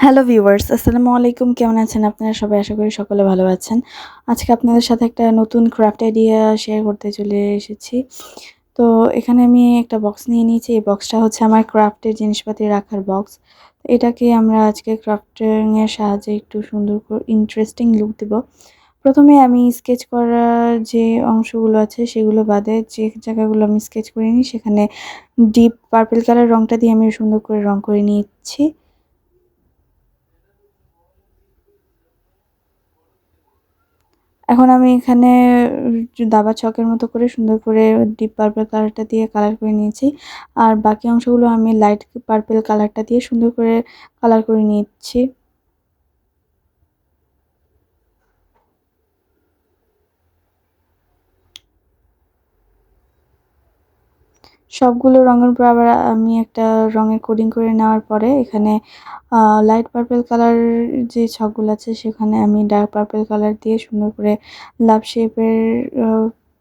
Hello viewers, আসসালামু আলাইকুম। কেমন আছেন আপনারা সবাই? আশা করি সকলে ভালো আছেন। আজকে আপনাদের সাথে একটা নতুন ক্রাফট আইডিয়া শেয়ার করতে চলে এসেছি। তো এখানে আমি একটা বক্স নিয়ে নিয়েছি। এই বক্সটা হচ্ছে আমার ক্রাফটের জিনিসপাতি রাখার বক্স। এটাকে আমরা আজকে ক্রাফটিং এর সাহায্যে একটু সুন্দর করে ইন্টারেস্টিং লুক দেব। প্রথমে আমি স্কেচ করার যে অংশগুলো আছে সেগুলো বাদে যে জায়গাগুলো আমি স্কেচ করিনি সেখানে ডিপ পার্পল কালার রংটা দিয়ে আমি সুন্দর করে রং করে নিচ্ছি। এখন আমি এখানে দাবা ছকের মতো করে সুন্দর করে ডিপ পার্পল কালারটা দিয়ে কালার করে নিয়েছি। আর বাকি অংশগুলো আমি লাইট পার্পল কালারটা দিয়ে সুন্দর করে কালার করে নিচ্ছি। সবগুলো রঙের উপর আবার আমি একটা রঙের কোডিং করে নেওয়ার পরে এখানে লাইট পার্পল কালার যে ছকগুলো আছে সেখানে আমি ডার্ক পার্পল কালার দিয়ে সুন্দর করে লাভ শেপের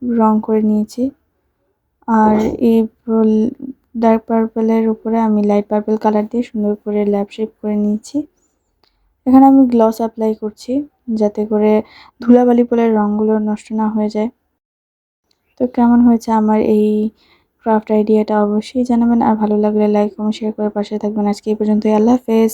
রং করে নিয়েছি। আর এই ডার্ক পার্পলের উপরে আমি লাইট পার্পল কালার দিয়ে সুন্দর করে ল্যাপ শেপ করে নিয়েছি। এখানে আমি গ্লস অ্যাপ্লাই করছি যাতে করে ধুলাবালি পড়লে রঙগুলো নষ্ট না হয়ে যায়। তো কেমন হয়েছে আমার এই ক্রাফট আইডিয়াটা অবশ্যই জানাবেন। আর ভালো লাগলে লাইক কমেন্ট শেয়ার করে পাশে থাকবেন। আজকে এই পর্যন্তই। আল্লাহ হাফেজ।